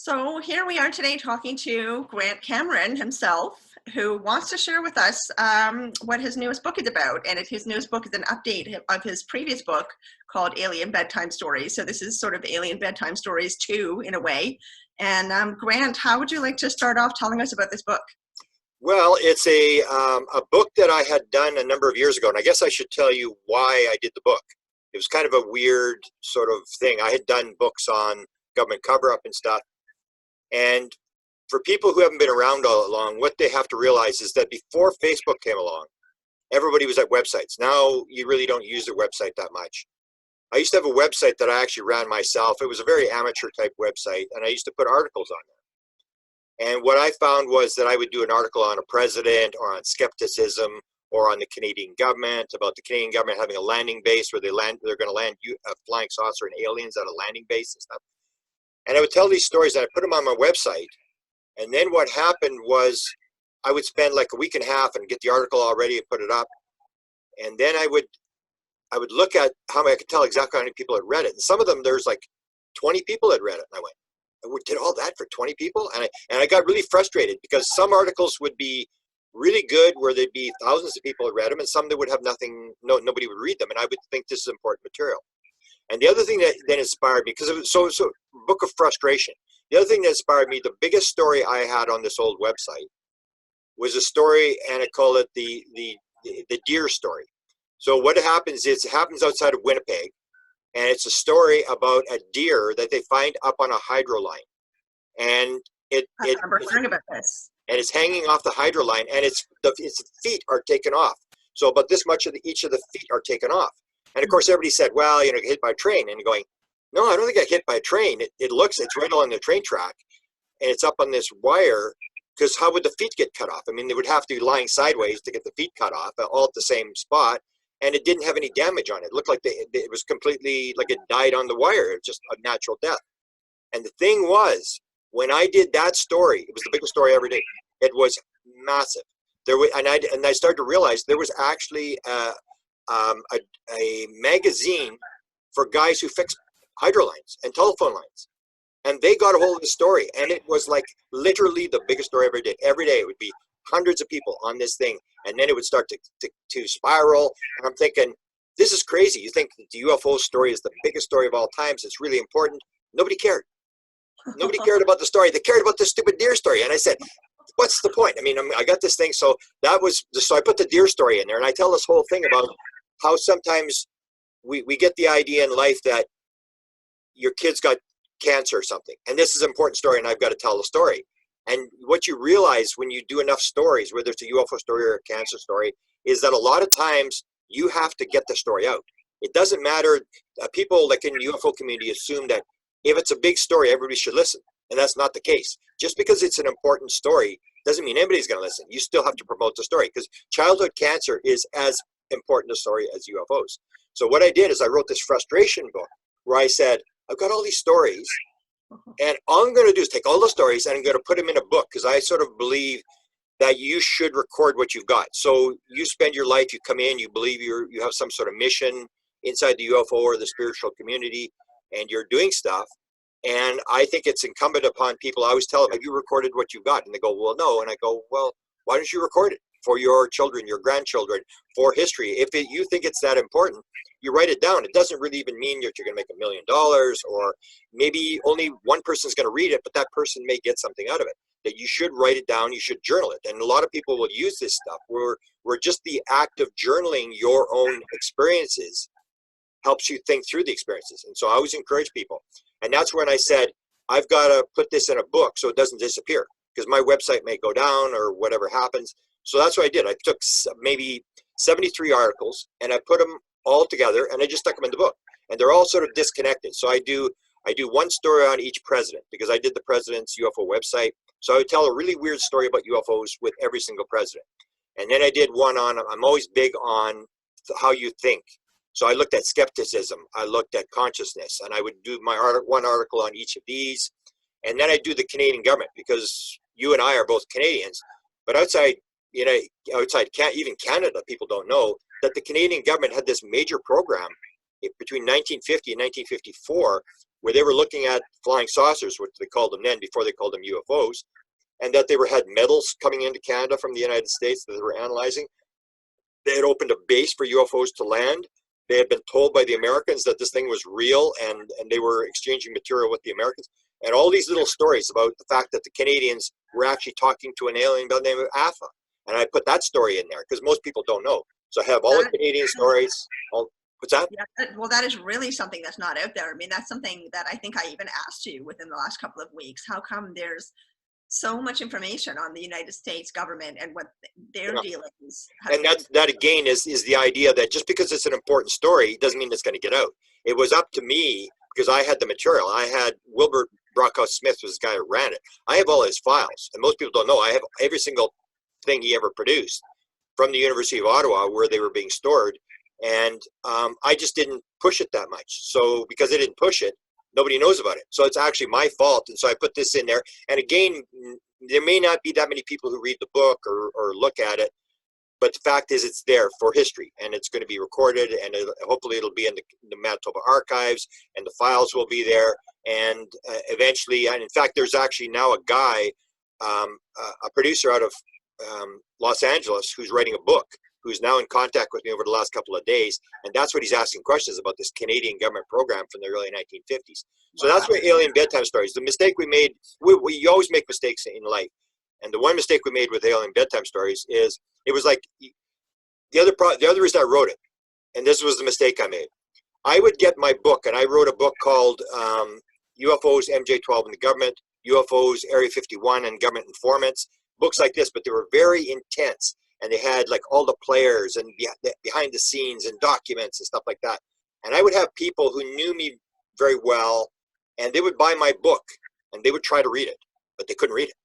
So here we are today talking to Grant Cameron himself, who wants to share with us what his newest book is about. And his newest book is an update of his previous book called Alien Bedtime Stories. So this is sort of Alien Bedtime Stories 2 in a way. And Grant, how would you like to start off telling us about this book? Well, it's a book that I had done a number of years ago, and I guess I should tell you why I did the book. It was kind of a weird sort of thing. I had done books on government cover-up and stuff, and for people who haven't been around all along, what they have to realize is that before Facebook came along, everybody was at websites. Now you really don't use their website that much. I used to have a website that I actually ran myself. It was a very amateur type website, and I used to put articles on there. And what I found was that I would do an article on a president or on skepticism or on the Canadian government, about the Canadian government having a landing base where they're going to land a flying saucer and aliens at a landing base and stuff. And I would tell these stories and I put them on my website. And then what happened was I would spend like a week and a half and get the article all ready and put it up. And then I would look at how many, I could tell exactly how many people had read it. And some of them, there's like 20 people had read it. And I went, we did all that for 20 people? And I got really frustrated because some articles would be really good where there'd be thousands of people had read them, and some that would have nothing, nobody would read them. And I would think this is important material. And the other thing that then inspired me, because it was so book of frustration. The other thing that inspired me, the biggest story I had on this old website was a story, and I call it the deer story. So what happens is it happens outside of Winnipeg. And it's a story about a deer that they find up on a hydro line, and I remember hearing about this. And it's hanging off the hydro line, and its feet are taken off. So about this much of each of the feet are taken off. And of course, everybody said, "Well, you know, get hit by a train." And going, "No, I don't think I hit by a train. It's right along the train track, and it's up on this wire. Because how would the feet get cut off? I mean, they would have to be lying sideways to get the feet cut off, all at the same spot." And it didn't have any damage on it. It looked like it was completely like it died on the wire. It was just a natural death. And the thing was, when I did that story, it was the biggest story I ever did. It was massive. And I started to realize there was actually a magazine for guys who fix hydro lines and telephone lines. And they got a hold of the story, and it was like literally the biggest story I ever did. Every day it would be hundreds of people on this thing, and then it would start to spiral. And I'm thinking, this is crazy. You think the UFO story is the biggest story of all times. It's really important. Nobody cared. Nobody cared about the story. They cared about the stupid deer story. And I said, what's the point? I mean, I got this thing. So so I put the deer story in there, and I tell this whole thing about how sometimes we get the idea in life that your kid's got cancer or something. And this is an important story, and I've got to tell the story. And what you realize when you do enough stories, whether it's a UFO story or a cancer story, is that a lot of times you have to get the story out. It doesn't matter. People like in the UFO community assume that if it's a big story, everybody should listen. And that's not the case. Just because it's an important story doesn't mean anybody's going to listen. You still have to promote the story, because childhood cancer is as important a story as UFOs. So what I did is I wrote this frustration book where I said, I've got all these stories, and all I'm going to do is take all the stories and I'm going to put them in a book, because I sort of believe that you should record what you've got. So you spend your life, you come in, you believe you have some sort of mission inside the UFO or the spiritual community, and you're doing stuff. And I think it's incumbent upon people. I always tell them, have you recorded what you've got? And they go, well, no. And I go, well, why don't you record it for your children, your grandchildren, for history? If you think it's that important, you write it down. It doesn't really even mean that you're going to make $1 million, or maybe only one person's going to read it, but that person may get something out of it. That you should write it down, you should journal it. And a lot of people will use this stuff where just the act of journaling your own experiences helps you think through the experiences. And so I always encourage people. And that's when I said, I've got to put this in a book so it doesn't disappear, because my website may go down or whatever happens. So that's what I did. I took maybe 73 articles and I put them all together, and I just stuck them in the book. And they're all sort of disconnected. So I do one story on each president, because I did the president's UFO website. So I would tell a really weird story about UFOs with every single president. And then I did one on, I'm always big on how you think. So I looked at skepticism, I looked at consciousness, and I would do one article on each of these. And then I do the Canadian government, because you and I are both Canadians. But outside, even Canada, people don't know that the Canadian government had this major program between 1950 and 1954 where they were looking at flying saucers, which they called them then before they called them UFOs, and that they had metals coming into Canada from the United States that they were analyzing. They had opened a base for UFOs to land. They had been told by the Americans that this thing was real, and they were exchanging material with the Americans. And all these little stories about the fact that the Canadians were actually talking to an alien by the name of AFA. And I put that story in there because most people don't know. So I have all the Canadian stories. What's that? Yeah, well, that is really something that's not out there. I mean, that's something that I think I even asked you within the last couple of weeks. How come there's so much information on the United States government and what their dealings have and that again is the idea that just because it's an important story doesn't mean it's going to get out. It was up to me because I had the material. I had Wilbur Brockhouse Smith was the guy who ran it. I have all his files, and most people don't know I have every single thing he ever produced from the University of Ottawa where they were being stored. And I just didn't push it that much. So because I didn't push it, nobody knows about it. So it's actually my fault. And so I put this in there. And again, there may not be that many people who read the book or look at it, but the fact is it's there for history, and it's going to be recorded, and hopefully it'll be in the Manitoba archives, and the files will be there. And eventually, and in fact, there's actually now a guy, a producer out of Los Angeles, who's writing a book, who's now in contact with me over the last couple of days, and that's what he's asking questions about, this Canadian government program from the early 1950s. So that's what Alien Bedtime Stories. The mistake we made, we always make mistakes in life, and the one mistake we made with Alien Bedtime Stories is it was like the other reason I wrote it, and this was the mistake I made. I would get my book, and I wrote a book called UFOs MJ-12 and the Government, UFOs Area 51 and Government Informants, books like this, but they were very intense. And they had like all the players and behind the scenes and documents and stuff like that. And I would have people who knew me very well, and they would buy my book and they would try to read it, but they couldn't read it.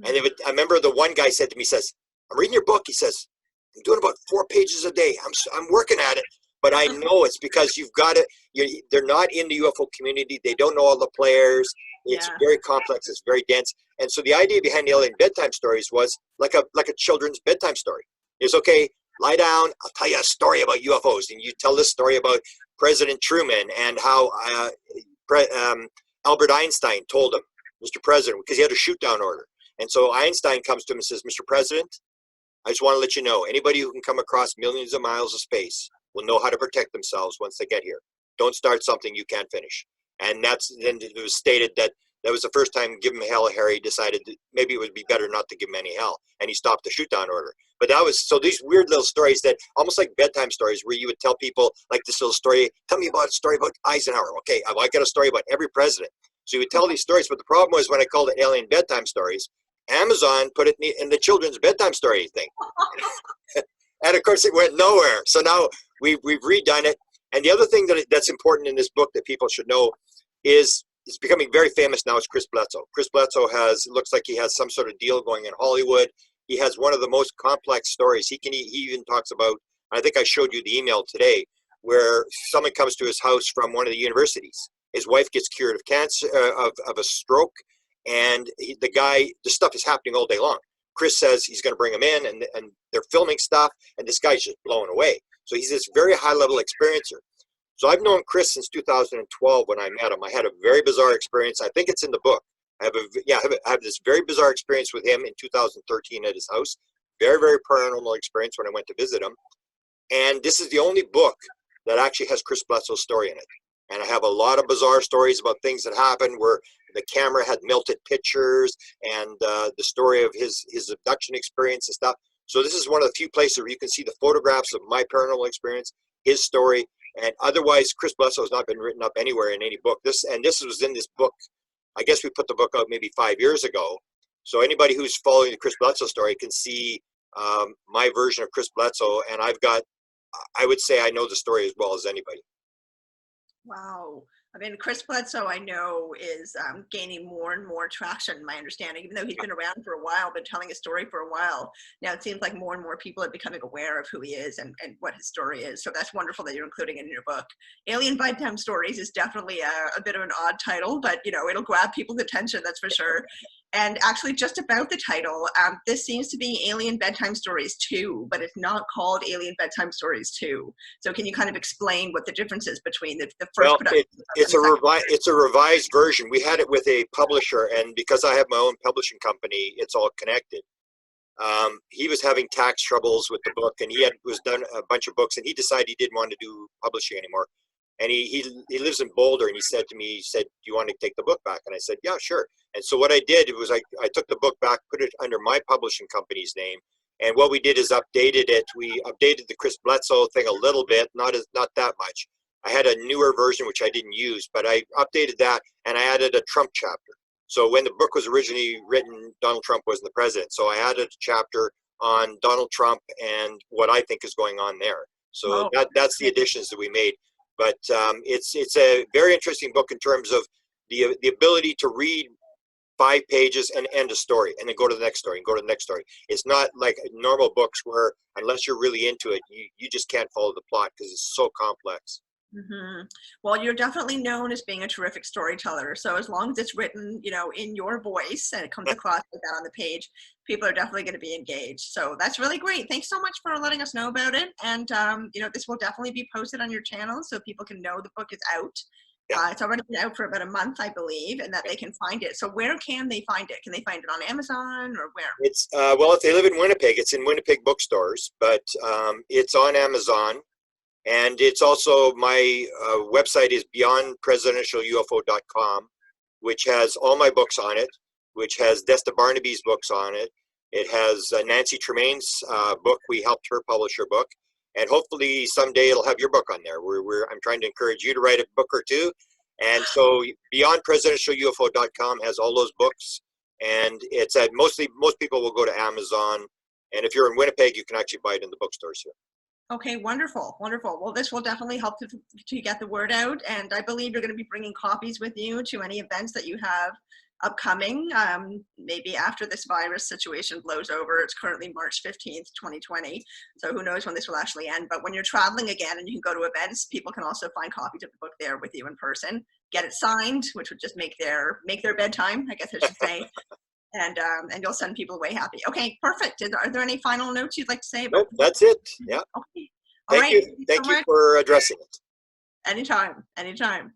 And they would, I remember the one guy said to me, he says, "I'm reading your book." He says, "I'm doing about 4 pages a day. I'm working at it, but I know it's because you've got it. They're not in the UFO community. They don't know all the players. It's very complex. It's very dense." And so the idea behind Alien Bedtime Stories was like a children's bedtime story. It's okay, lie down, I'll tell you a story about UFOs. And you tell this story about President Truman and how Albert Einstein told him, "Mr. President," because he had a shoot down order. And so Einstein comes to him and says, "Mr. President, I just want to let you know, anybody who can come across millions of miles of space will know how to protect themselves once they get here. Don't start something you can't finish." And then it was stated that was the first time Give Him Hell Harry decided that maybe it would be better not to give him any hell, and he stopped the shoot down order. But that was, so these weird little stories that almost like bedtime stories where you would tell people like this little story, "Tell me about a story about Eisenhower." Okay, I got a story about every president. So you would tell these stories, but the problem was when I called it Alien Bedtime Stories, Amazon put it in the children's bedtime story thing. And of course it went nowhere. So now we've redone it. And the other thing that's important in this book that people should know is it's becoming very famous now is Chris Bledsoe. Chris Bledsoe looks like he has some sort of deal going in Hollywood. He has one of the most complex stories. He even talks about, I think I showed you the email today, where someone comes to his house from one of the universities. His wife gets cured of cancer, of a stroke, and the stuff is happening all day long. Chris says he's going to bring him in, and they're filming stuff, and this guy's just blown away. So he's this very high-level experiencer. So I've known Chris since 2012 when I met him. I had a very bizarre experience. I think it's in the book. I have this very bizarre experience with him in 2013 at his house. Very, very paranormal experience when I went to visit him. And this is the only book that actually has Chris Bledsoe's story in it. And I have a lot of bizarre stories about things that happened where the camera had melted pictures, and the story of his abduction experience and stuff. So this is one of the few places where you can see the photographs of my paranormal experience, his story, and otherwise Chris Bledsoe has not been written up anywhere in any book. This was in this book. I guess we put the book out maybe 5 years ago. So anybody who's following the Chris Bledsoe story can see my version of Chris Bledsoe, and I would say I know the story as well as anybody. Wow. I mean, Chris Bledsoe, I know, is gaining more and more traction, in my understanding, even though he's been around for a while, been telling his story for a while. Now it seems like more and more people are becoming aware of who he is and what his story is. So that's wonderful that you're including it in your book. Alien Bedtime Stories is definitely a bit of an odd title, but, it'll grab people's attention, that's for sure. And actually, just about the title, this seems to be Alien Bedtime Stories 2, but it's not called Alien Bedtime Stories 2. So can you kind of explain what the difference is between the first Well, production and it's the second? it's a revised version. We had it with a publisher, and because I have my own publishing company, it's all connected. He was having tax troubles with the book, and was done a bunch of books, and he decided he didn't want to do publishing anymore. And he lives in Boulder, and he said to me, he said, "Do you want to take the book back?" And I said, "Yeah, sure." And so what I did was I took the book back, put it under my publishing company's name, and what we did is updated it. We updated the Chris Bledsoe thing a little bit, not that much. I had a newer version which I didn't use, but I updated that, and I added a Trump chapter. So when the book was originally written, Donald Trump wasn't the president. So I added a chapter on Donald Trump and what I think is going on there. So that's the additions that we made. But it's a very interesting book in terms of the ability to read 5 pages and end a story, and then go to the next story and go to the next story. It's not like normal books where unless you're really into it, you just can't follow the plot because it's so complex. Well, you're definitely known as being a terrific storyteller. So as long as it's written, in your voice and it comes across like that on the page, people are definitely going to be engaged. So that's really great. Thanks so much for letting us know about it. And, this will definitely be posted on your channel so people can know the book is out. Yeah. It's already been out for about a month, I believe, and that they can find it. So where can they find it? Can they find it on Amazon or where? It's well, if they live in Winnipeg, it's in Winnipeg bookstores, but it's on Amazon. And it's also my website is beyondpresidentialufo.com, which has all my books on it, which has Desta Barnaby's books on it. It has Nancy Tremaine's book. We helped her publish her book. And hopefully someday it'll have your book on there. I'm trying to encourage you to write a book or two. And so beyondpresidentialufo.com has all those books. And it's at most people will go to Amazon. And if you're in Winnipeg, you can actually buy it in the bookstores here. Okay, wonderful, wonderful. Well, this will definitely help to get the word out, and I believe you're going to be bringing copies with you to any events that you have upcoming, maybe after this virus situation blows over. It's currently March 15th, 2020, so who knows when this will actually end. But when you're traveling again and you can go to events, people can also find copies of the book there with you in person, get it signed, which would just make their bedtime, I guess I should say. And you'll send people away happy. Okay, perfect. Are there any final notes you'd like to say? Nope, that's it. Yeah. Okay. All Thank right. you. Thank you for addressing it. Anytime. Anytime.